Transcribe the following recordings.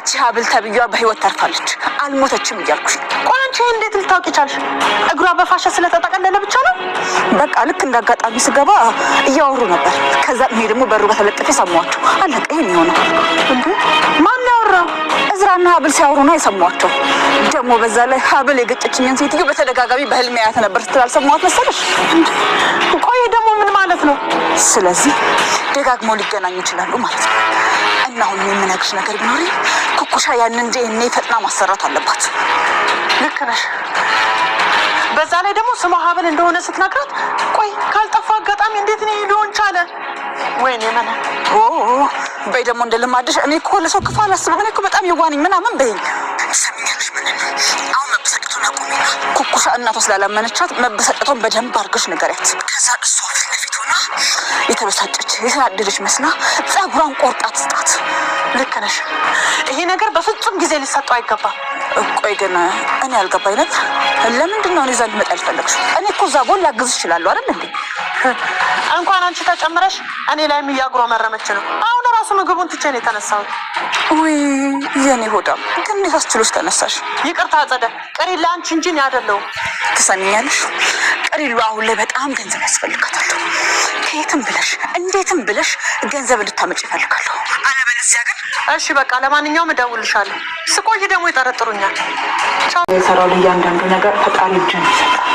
እቺ ሀብል ተብዬዋ በህይወት ተርፋለች አልሞተችም እያልኩሽ። ቆይ አንቺ እንዴት ልታውቂ ቻልሽ? እግሯ በፋሻ ስለተጠቀለለ ብቻ ነው? በቃ ልክ እንዳጋጣሚ ስገባ እያወሩ ነበር። ከዛ እኔ ደግሞ በሩ በተለጠፈ ሰማኋቸው። አለቀ። ይሄን ይሆነ እንዴ? ማን ያወራው? እዝራና ሀብል ሲያወሩ ነው የሰማኋቸው። ደግሞ በዛ ላይ ሀብል የገጨችኝን ሴትዮ በተደጋጋሚ በህልሜ አያት ነበር ስትል አልሰማኋት መሰለሽ? ቆይ ደግሞ ምን ማለት ነው? ስለዚህ ደጋግመው ሊገናኙ ይችላሉ ማለት ነው። እና አሁን የምነግርሽ ነገር ቢኖር ኩኩሻ ያንን ዲኤንኤ ፈጥና ማሰራት አለባት። ልክ ነሽ። በዛ ላይ ደግሞ ስሟ ሀብል እንደሆነ ስትነግራት፣ ቆይ ካልጠፋ አጋጣሚ እንዴት ነው ሊሆን ቻለ? ወይኔ መነ በይ ደግሞ እንደልማድሽ እኔ እኮ ለሰው ክፉ አላስብም። እኔ እኮ በጣም የዋነኝ ምናምን በይኝ። ሰሚኛለሽ? ምን አሁን መበሳጨቱን አቁሚና ኩኩሻ እናቷ ስላላመነቻት መበሳጨቷን በደንብ አድርገሽ ንገሪያት። ከዛ እሷ ፊት ለፊት ሆና የተበሳጨች የተናደደች መስላ ጸጉሯን ቆርጣ ትስጣት። ልክ ነሽ። ይሄ ነገር በፍጹም ጊዜ ሊሰጠው አይገባም። ቆይ ግን እኔ ያልገባኝ ነገር ለምንድን ነው እኔ እዛ እንድመጣ ያልፈለግሽው? እኔ እኮ እዛ ጎን ላግዝሽ እችላለሁ አይደል እንዴ? እንኳን አንቺ ተጨምረሽ እኔ ላይም እያጉረመረመች ነው። አሁን ራሱ ምግቡን ትቼ ነው የተነሳሁት። ውይ የኔ ሆዳም ግን እንዴት አስችሎሽ ተነሳሽ? ይቅርታ አጸደ፣ ቀሪላ አንቺ እንጂ እኔ አይደለሁም። ትሰሚኛለሽ? ቀሪሉ አሁን ላይ በጣም ገንዘብ ያስፈልጋታል። ከየትም ብለሽ እንዴትም ብለሽ ገንዘብ እንድታመጭ ይፈልጋለሁ። አለበለዚያ ግን እሺ በቃ ለማንኛውም እደውልልሻለሁ። ስቆይ ደግሞ ይጠረጥሩኛል። ቻው። የሰራው እያንዳንዱ ነገር ፈጣሪ እጅን ይሰጣል።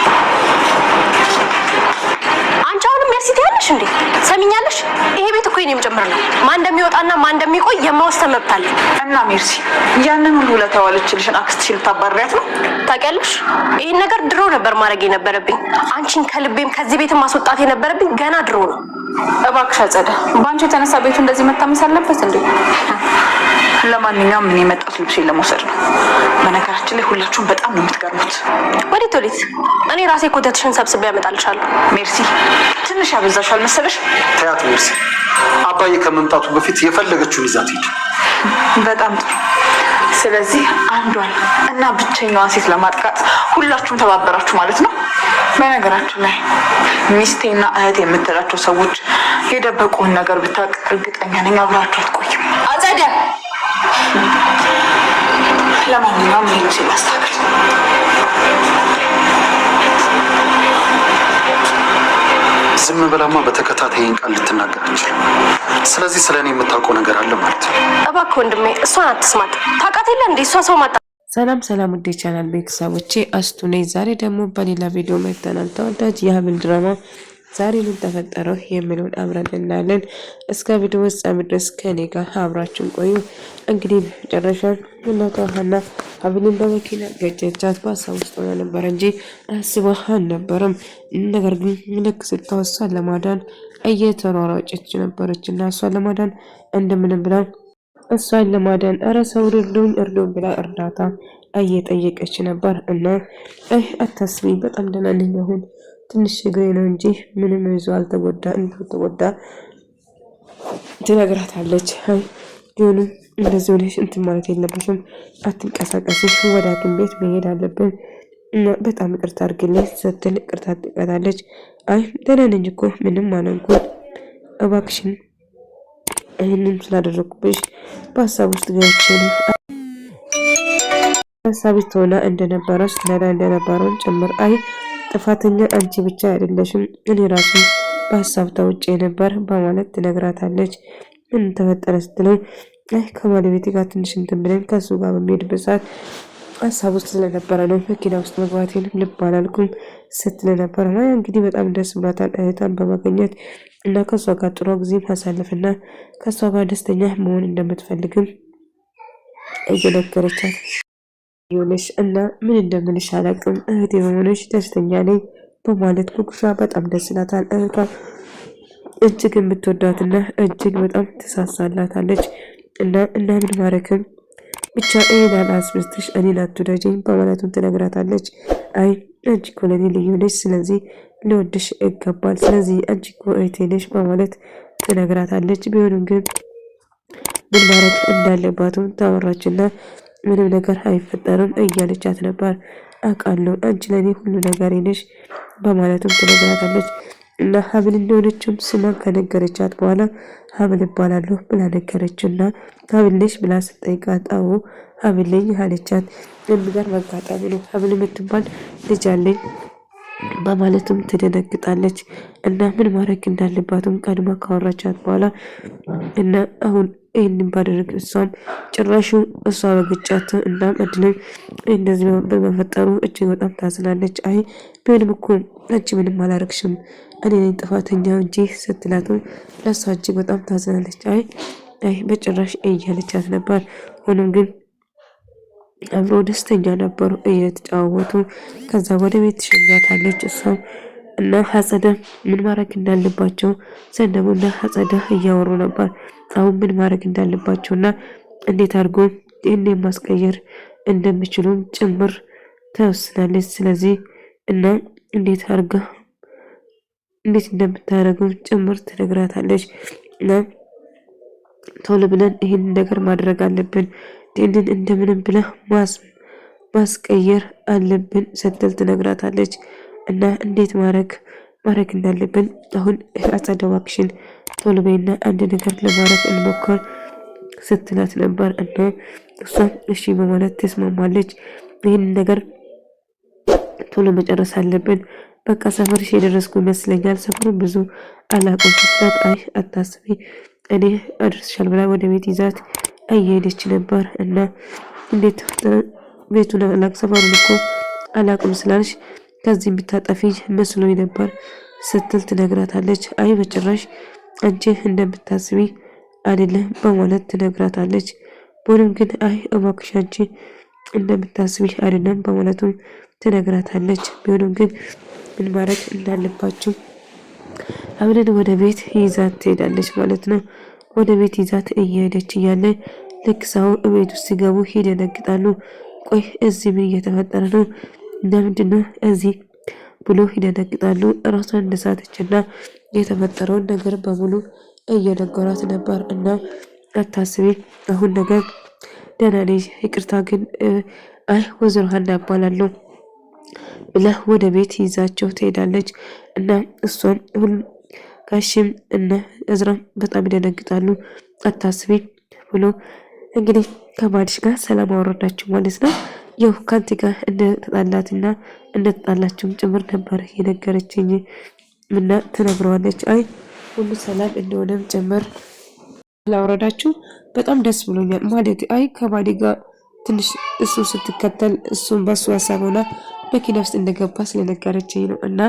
አንቺ አሁንም ሜርሲ ትያለሽ እንዴ? ሰሚኛለሽ? ይሄ ቤት እኮ የኔም ጭምር ነው። ማን እንደሚወጣና ማን እንደሚቆይ የማወሰን መብት አለ። እና ሜርሲ ያንን ሁሉ ለተዋለችልሽን አክስትሽ ልታባሪያት ነው? ታውቂያለሽ? ይሄን ነገር ድሮ ነበር ማድረግ የነበረብኝ። አንቺን ከልቤም ከዚህ ቤት ማስወጣት የነበረብኝ ገና ድሮ ነው። እባክሽ አጸደ፣ ባንቺ የተነሳ ቤቱ እንደዚህ መታመስ አለበት እንዴ? ለማንኛውም ምን የመጣሁት ልብሴን ለመውሰድ ነው። በነገራችን ላይ ሁላችሁም በጣም ነው የምትገርሙት። ወዴት? እኔ ራሴ ኮተትሽን ሰብስቤ ያመጣልሻለሁ። ሜርሲ ትንሽ ያበዛሻል መሰለሽ። ተያት ሜርሲ፣ አባዬ ከመምጣቱ በፊት የፈለገችውን ይዛት ሂድ። በጣም ጥሩ። ስለዚህ አንዷን እና ብቸኛዋን ሴት ለማጥቃት ሁላችሁም ተባበራችሁ ማለት ነው። በነገራችን ላይ ሚስቴና እህት የምትላቸው ሰዎች የደበቁን ነገር ብታውቅ እርግጠኛ ነኝ አብራችሁ አትቆይም። አጸደ፣ ለማንኛውም ይሄን ሲል አስተካክል። ዝም ብላማ በተከታታይን ቃል ልትናገር አንችልም። ስለዚህ ስለኔ የምታውቀው ነገር አለ ማለት ነው። እባክህ ወንድሜ እሷን አትስማት። ታውቃት የለ እንዴ? እሷ ሰው ማጣ። ሰላም ውዴ ቻናል ቤተሰቦቼ አስቱ ነኝ። ዛሬ ደግሞ በሌላ ቪዲዮ መጥተናል። ተወዳጅ የሀብል ድራማ ዛሬ ምን ተፈጠረው የሚለውን አብረን እናያለን። እስከ ቪዲዮ ፍጻሜ ድረስ ከኔ ጋር አብራችሁን ቆዩ። እንግዲህ መጨረሻ እናቷ ሀና ሀብልን በመኪና ገጨቻት። በሀሳብ ውስጥ ሆና ነበር እንጂ አስባ አልነበረም። ነገር ግን ልክ ስታወሷን ለማዳን እየተሯሯጨች ነበረች እና እሷን ለማዳን እንደምንም ብላ እሷን ለማዳን እረ ሰው እርዱኝ ብላ እርዳታ እየጠየቀች ነበር። እና አታስቢ በጣም ደህና ነኝ አሁን ትንሽ እግሬ ነው እንጂ ምንም ይዞ አልተጎዳ ትነግራታለች። ቢሆንም እንደዚህ ሆነሽ እንትን ማለት የለብሽም፣ አትንቀሳቀሲ፣ ወደ ሐኪም ቤት መሄድ አለብን እና በጣም ይቅርታ አድርግልኝ ስትል ይቅርታ ትጠይቃታለች። አይ ደህና ነኝ እኮ ምንም አልሆንኩም፣ እባክሽን ይህንን ስላደረኩብሽ በሀሳብ ውስጥ ገብቼ ነው። ሀሳብ ሆና እንደነበረው ስትነዳ እንደነበረውን ጭምር አይ ጥፋተኛ አንቺ ብቻ አይደለሽም እኔ ራሱ በሀሳብ ተውጬ ነበር በማለት ትነግራታለች። ምን ተፈጠረ ስትለው ከባለቤቴ ጋር ትንሽ እንትን ብለን ከሱ ጋር በሚሄድበት ሰዓት ሀሳብ ውስጥ ስለነበረ ነው መኪና ውስጥ መግባቴን ልብ አላልኩም ስትል ነበር። እንግዲህ በጣም ደስ ብሏታል እህቷን በማግኘት እና ከሷ ጋር ጥሩ ጊዜ ማሳለፍና ከሷ ጋር ደስተኛ መሆን እንደምትፈልግም እየነገረቻት ይሆነሽ እና ምን እንደምልሽ አላውቅም እህቴ በመሆንሽ ደስተኛ ነኝ በማለት ኩኩሻ በጣም ደስ ይላታል። እህቷ እጅግ የምትወዳትና እጅግ በጣም ትሳሳላታለች እና ምን ማረክም ብቻ እኔን አላስብስትሽ እኔን አትወደጂኝ በማለቱም ትነግራታለች። አይ አንቺ እኮ ለኔ ልዩ ነሽ፣ ስለዚህ ልወድሽ ይገባል፣ ስለዚህ አንቺ እኮ እህቴ ነሽ በማለት ትነግራታለች። ቢሆንም ግን ምን ማረግ እንዳለባትም ታወራችና ምንም ነገር አይፈጠርም እያለቻት ነበር። አውቃለሁ አንቺ ለኔ ሁሉ ነገር ነሽ በማለትም ትነግራታለች። እና ሀብል እንደሆነችም ስሟን ከነገረቻት በኋላ ሀብል እባላለሁ ብላ ነገረችና ሀብል ነሽ ብላ ስጠይቃት አዎ ሀብል ነኝ አለቻት። የሚገርም አጋጣሚ ነው ሀብል የምትባል ልጅ አለኝ በማለትም ትደነግጣለች። እና ምን ማድረግ እንዳለባትም ቀድማ ካወራቻት በኋላ እና አሁን ይህንን ባደረግ እሷም ጭራሹ እሷ በግጫት እና እድል እንደዚህ በመፈጠሩ እጅግ በጣም ታዝናለች። አይ ቢሆንም እኮ አንቺ ምንም አላረግሽም እኔ ነኝ ጥፋተኛ እንጂ ስትላትም ለእሷ እጅግ በጣም ታዝናለች። አይ በጭራሽ እያለቻት ነበር። ሆኖም ግን አብሮ ደስተኛ ነበሩ እየተጫወቱ። ከዛ ወደ ቤት ትሸኛታለች እሷም እና አጸደ ምን ማድረግ እንዳለባቸው ዘነቡና አጸደ እያወሩ ነበር። አሁን ምን ማድረግ እንዳለባቸውና እንዴት አድርጎ ይህን ማስቀየር እንደሚችሉም ጭምር ተወስናለች። ስለዚህ እና እንዴት አድርጋ እንዴት እንደምታደርገው ጭምር ትነግራታለች። እና ቶሎ ብለን ይህን ነገር ማድረግ አለብን ይህንን እንደምንም ብለህ ማስቀየር አለብን ስትል ትነግራታለች። እና እንዴት ማድረግ እንዳለብን አሁን አጸደ እባክሽን ቶሎ በይና አንድ ነገር ለማድረግ እንሞክር ስትላት ነበር። እና እሷም እሺ በማለት ተስማማለች። ይህን ነገር ቶሎ መጨረስ አለብን በቃ ሰፈርሽ የደረስኩ ይመስለኛል ሰፈሩን ብዙ አላውቅም ስትላት አይ አታስቢ እኔ አድርስሻል ብላ ወደ ቤት ይዛት እየሄደች ነበር። እና እንዴት ቤቱን ሰፈሩን እኮ አላውቅም ስላልሽ ከዚህ ብታጠፊኝ መስሎኝ ነበር ስትል ትነግራታለች። አይ በጭራሽ አንቺ እንደምታስቢ አይደለም በማለት ትነግራታለች። ሆኖም ግን አይ እባክሽ አንቺ እንደምታስቢ አይደለም በማለቱም ትነግራታለች። ቢሆንም ግን ምን ማድረግ እንዳለባችሁ አብረን ወደ ቤት ይዛት ትሄዳለች ማለት ነው። ወደ ቤት ይዛት እየሄደች እያለ ልክ ሰው ቤት ውስጥ ሲገቡ ይደነግጣሉ። ቆይ እዚህ ምን እየተፈጠረ ነው? ለምንድነው እዚህ ብሎ ይደነግጣሉ። ራሷን እንደሳተችና የተፈጠረውን ነገር በሙሉ እየነገሯት ነበር። እና አታስቢ አሁን ነገር ደህና ነኝ ይቅርታ ግን አይ ወይዘሮ ሀና እባላለሁ ብላ ወደ ቤት ይዛቸው ትሄዳለች። እና እሷም ሁሉም ጋሽም እና እዝራም በጣም ይደነግጣሉ። አታስቢ ብሎ እንግዲህ ከባድሽ ጋር ሰላም አወረዳችሁ ማለት ነው። ያው ካንተ ጋር እንደተጣላትና እንደተጣላችሁም ጭምር ነበር የነገረችኝ እና ትነግረዋለች። አይ ሁሉ ሰላም እንደሆነም ጭምር ላወረዳችሁ በጣም ደስ ብሎኛል ማለት አይ ከባዲ ጋር ትንሽ እሱ ስትከተል እሱን በሱ ሀሳብና መኪና ውስጥ እንደገባ ስለነገረችኝ ነው እና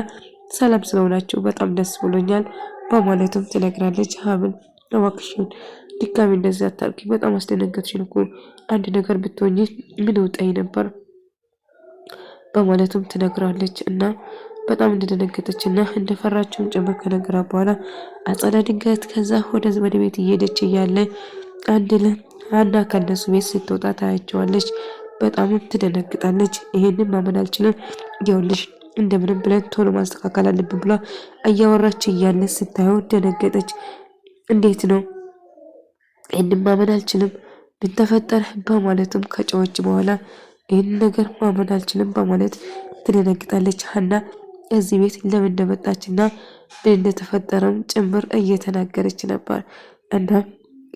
ሰላም ስለሆናችሁ በጣም ደስ ብሎኛል በማለትም ትነግራለች። ሀብል እባክሽን ድጋሚ እንደዚህ አታርጊ በጣም አስደነገጥሽኝ እኮ አንድ ነገር ብትሆኚ ምን ውጣኝ ነበር በማለትም ትነግራለች። እና በጣም እንደደነገጠችና እንደፈራችውን ጭምር ከነገራ በኋላ አጸደ ድንገት ከዛ ወደ ቤት እየሄደች እያለ አንድ ሀና ከነሱ ቤት ስትወጣ ታያቸዋለች። በጣም ትደነግጣለች። ይሄንን ማመን አልችልም ይኸውልሽ እንደምንም ብለን ቶሎ ማስተካከል አለብን ብላ እያወራች እያለ ስታየው ደነገጠች። እንዴት ነው ይህንን ማመን አልችልም ምን ተፈጠረ በማለትም ከጨዎች በኋላ ይህን ነገር ማመን አልችልም በማለት ትደነግጣለች። ሀና እዚህ ቤት ለምን እንደመጣችና ምን እንደተፈጠረም ጭምር እየተናገረች ነበር። እና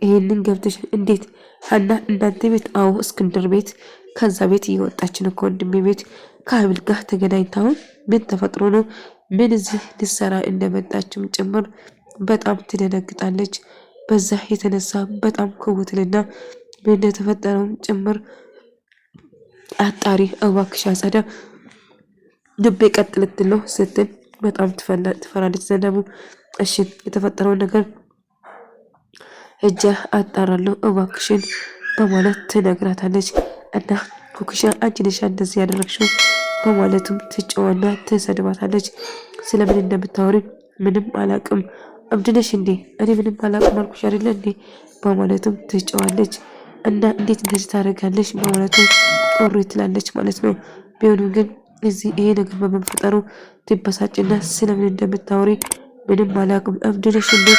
ይህንን ገብተሽ እንዴት ሀና እናንተ ቤት? አዎ እስክንድር ቤት ከዛ ቤት እየወጣችን እኮ ወንድሜ ቤት ከሀብል ጋር ተገናኝታውን ምን ተፈጥሮ ነው ምን እዚህ ልሰራ እንደመጣችም ጭምር በጣም ትደነግጣለች። በዛ የተነሳ በጣም ክውትልና ምን እንደተፈጠረው ጭምር አጣሪ እባክሽ አጸደ ልቤ ቀጥ ልትል ነው ስትል በጣም ትፈራለች። ዘነቡ እሺ የተፈጠረውን ነገር እጃ አጣራለሁ እባክሽን በማለት ትነግራታለች። እና ኩኩሻ አንቺ ነሽ እንደዚህ ያደረግሽው በማለትም ትጨዋና ትሰድባታለች። ስለምን እንደምታወሪ ምንም አላቅም እብድነሽ እንዴ እኔ ምንም አላቅም አልኩሽ አይደለ እንዴ በማለትም ትጨዋለች። እና እንዴት እንደዚህ ታደርጋለች በማለትም ጦሩ ትላለች ማለት ነው። ቢሆንም ግን እዚህ ይሄ ነገር በመፈጠሩ ትበሳጭና ስለምን እንደምታወሪ ምንም አላቅም እብድነሽ እንዴ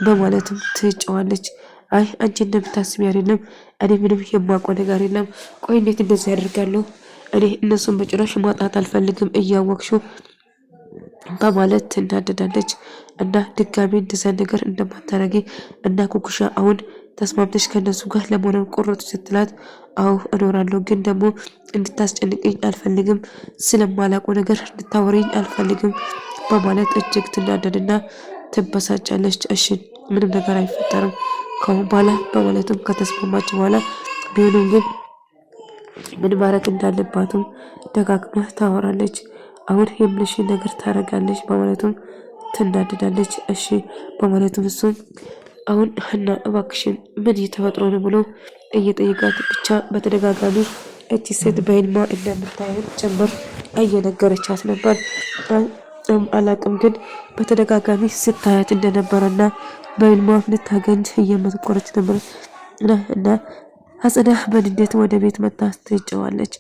በማለትም ትጨዋለች። አይ አንቺ እንደምታስቢ አይደለም እኔ ምንም የማውቀው ነገር የለም። ቆይ እንዴት እንደዚህ ያደርጋለሁ እኔ እነሱን በጭራሽ ማጣት አልፈልግም እያወቅሽው በማለት ትናደዳለች። እና ድጋሚ እንደዛ ነገር እንደማታረጊ እና ኩኩሻ አሁን ተስማምተሽ ከነሱ ጋር ለመሆን ቆረጡ ስትላት አዎ እኖራለሁ፣ ግን ደግሞ እንድታስጨንቀኝ አልፈልግም፣ ስለማላውቀው ነገር እንድታወሪኝ አልፈልግም በማለት እጅግ ትናደድና ትበሳጫለች። እሺ ምንም ነገር አይፈጠርም ከአሁን በኋላ በማለትም ከተስማማች በኋላ ቢሆንም ግን ምን ማድረግ እንዳለባትም ደጋግማ ታወራለች። አሁን የምልሽን ነገር ታረጋለች በማለትም ትናደዳለች። እሺ በማለትም እሱም አሁን ሀና እባክሽን ምን እየተፈጥሮ ነው ብሎ እየጠየቃት ብቻ በተደጋጋሚ እቺ ሴት በህልሟ እንደምታየው ጭምር እየነገረቻት ነበር። አላቅም ግን በተደጋጋሚ ስታያት እንደነበረና በህልሟ ልታገኝ እየመሰከረች ነበር እና አጸዳ በንዴት ወደ ቤት መጣ ትጨዋለች።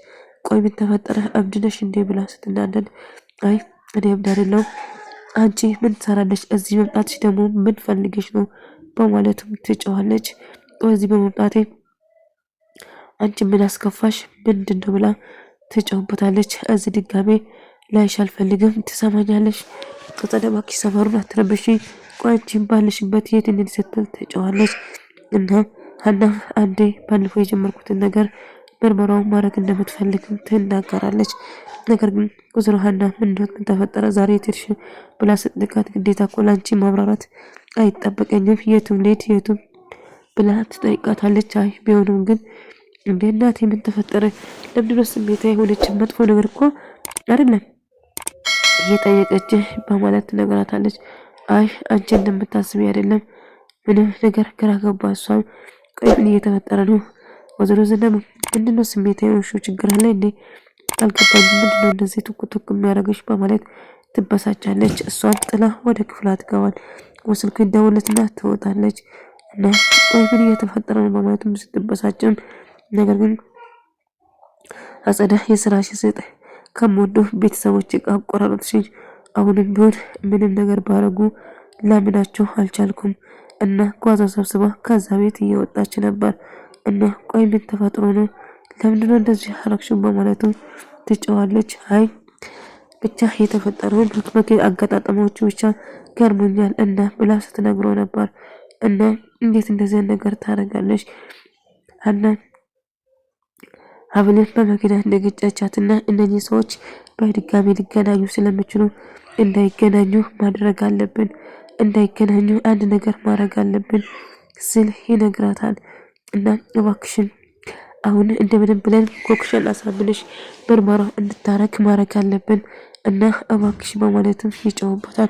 ቆይ ምን ተፈጠረ እብድነሽ እንዴ ብላ ስትናደድ አይ እኔ እብድ አይደለሁም፣ አንቺ ምን ትሰራለች እዚህ መምጣትሽ ደግሞ ምን ፈልገሽ ነው በማለትም ትጨዋለች። እዚህ በመምጣቴ አንቺ ምን አስከፋሽ ምንድነው ብላ ትጨውበታለች። እዚህ ድጋሜ ላይሽ አልፈልግም ትሰማኛለሽ፣ አጸዳ እባክሽ ሰፈሩን አትረብሺ፣ ቆይ አንቺ ባለሽበት የት እንሂድ ስትል ትጨዋለች። እና ሀና አንዴ ባለፈው የጀመርኩትን ነገር ምርመራውን ማድረግ እንደምትፈልግም ትናገራለች። ነገር ግን ወይዘሮ ሀና ምን ተፈጠረ ዛሬ ትርሽ ብላ ስትጠይቃት ግዴታ እኮ ላንቺ ማብራራት አይጠበቀኝም የቱም ልሄድ የቱም ብላ ትጠይቃታለች። አይ ቢሆንም ግን እንዴ እናቴ ምን ተፈጠረ ለምንድነው ስሜታዊ የሆነች መጥፎ ነገር እኮ አይደለም እየጠየቀች በማለት ትነግራታለች። አይ አንቺ እንደምታስቢ አይደለም ምንም ነገር ግራ ገባ። እሷም ቆይ ምን እየተፈጠረ ነው ወይዘሮ ዝናብ ምንድነው ስሜታዊ የሆንሽ ችግር አለ እንዴ አልገባኝም ምንድነው እንደዚህ ቱክ የሚያደርግሽ በማለት ትበሳጫለች። እሷን ጥላ ወደ ክፍሏ ትገባል። ስልክ ይደውልለትና ትወጣለች። እና ቆይ ምን እየተፈጠረ ነው በማለትም ስትበሳጭም ነገር ግን አጸዳ የስራሽ ስጥ ከምወደው ቤተሰቦች ጋር አቆራረጥሽኝ፣ አሁንም ቢሆን ምንም ነገር ባረጉ ላምናቸው አልቻልኩም እና ጓዛ ሰብስባ ከዛ ቤት እየወጣች ነበር። እና ቆይ ምን ተፈጥሮ ነው ለምንድነው እንደዚህ አረግሽው በማለትም ትጨዋለች። አይ ብቻ የተፈጠረውን አጋጣጣሞቹ ብቻ ገርሞኛል እና ብላ ስትነግረው ነበር። እና እንዴት እንደዚህ ነገር ታደርጋለች ሀና ሀብልን በመኪና እንደገጨቻትና እነዚህ ሰዎች በድጋሚ ሊገናኙ ስለሚችሉ እንዳይገናኙ ማድረግ አለብን፣ እንዳይገናኙ አንድ ነገር ማድረግ አለብን ስል ይነግራታል። እና እባክሽን አሁን እንደምንም ብለን ኮክሽን አሳምነሽ ምርመራ እንድታረግ ማድረግ አለብን እና እባክሽ በማለትም ይጨውበታል።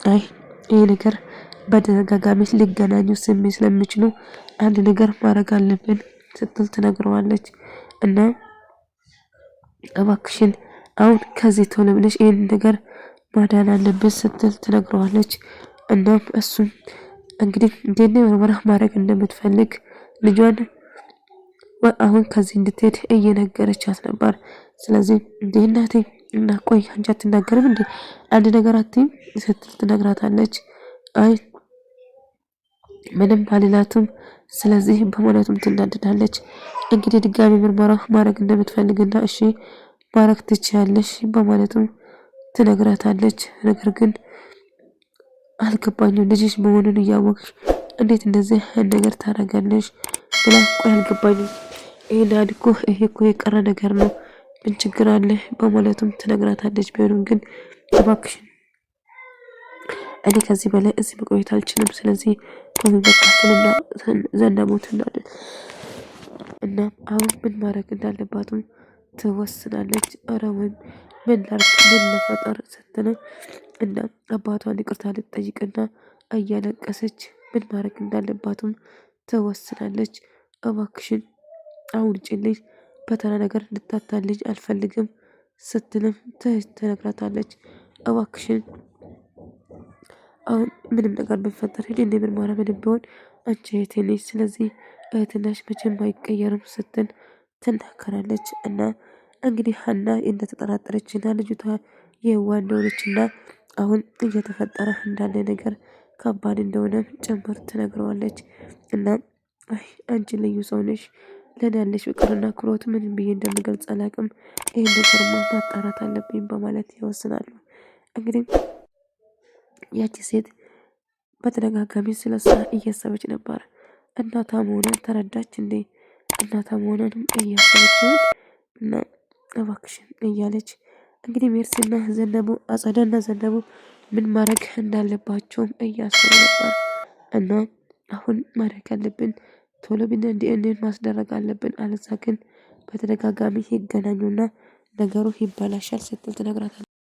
አይ ይህ ነገር በተደጋጋሚ ሊገናኙ ስለሚችሉ አንድ ነገር ማድረግ አለብን ስትል ትነግረዋለች። እና እባክሽን አሁን ከዚህ ቶሎ ብለሽ ይህን ነገር ማዳን አለብን ስትል ትነግረዋለች። እናም እሱም እንግዲህ እንዴት ምርመራ ማድረግ እንደምትፈልግ ልጇን አሁን ከዚህ እንድትሄድ እየነገረቻት ነበር። ስለዚህ እንዴ እናቴ እና ቆይ አንቺ አትናገርም እንዴ አንድ ነገር አትይም ስትል ትነግራታለች። አይ ምንም አልላትም ስለዚህ በማለትም ትናደዳለች። እንግዲህ ድጋሚ ምርመራ ማድረግ እንደምትፈልግና እሺ ማድረግ ትችያለሽ በማለትም ትነግራታለች። ነገር ግን አልገባኝም ልጅሽ መሆኑን እያወቅሽ እንዴት እንደዚህ ነገር ታደርጋለሽ ብላ ቆይ አልገባኝም ይሄን አድኮ ይሄ እኮ የቀረ ነገር ነው ምን ችግር አለ በማለትም ትነግራታለች። ቢሆንም ግን እባክሽን እኔ ከዚህ በላይ እዚህ መቆየት አልችልም፣ ስለዚህ በቃትና ዘናሞት እና አሁን ምን ማድረግ እንዳለባትም ትወስናለች። አረውን ምን ላርክ ምን ለፈጠር ስትል እና አባቷን ይቅርታ ልትጠይቅና እያለቀሰች ምን ማድረግ እንዳለባትም ትወስናለች። እባክሽን አሁን ጭልኝ በተራ ነገር እንድታታልኝ አልፈልግም ስትልም ትነግራታለች። እባክሽን አሁን ምንም ነገር ቢፈጠር እኔ ምን ማራ ምንም ቢሆን አንቺ እህቴ ነሽ፣ ስለዚህ እህትነሽ መቼም አይቀየርም ስትል ትናገራለች። እና እንግዲህ ሀና እንደተጠራጠረችና ልጅቷ የዋህ እንደሆነችና አሁን እየተፈጠረ እንዳለ ነገር ከባድ እንደሆነ ጭምር ትነግረዋለች። እና አንቺ ልዩ ሰው ነሽ፣ ለኔ ያለሽ ፍቅርና አክብሮት ምን ብዬ እንደምገልጽ አላውቅም፣ ይህን ነገር ማጣራት አለብኝ በማለት ይወስናሉ። እንግዲህ ያቺ ሴት በተደጋጋሚ ስለሷ እያሰበች ነበር። እናቷ መሆኗን ተረዳች እንዴ? እናቷ መሆኗንም እያሰበችውን እና እባክሽን እያለች እንግዲህ ሜርሲና ዘነቡ አጸደና ዘነቡ ምን ማድረግ እንዳለባቸውም እያሰቡ ነበር። እና አሁን ማድረግ አለብን ቶሎ ብና እንዲህ ማስደረግ አለብን፣ አለዛ ግን በተደጋጋሚ ይገናኙና ነገሩ ይበላሻል ስትል ትነግራታለች።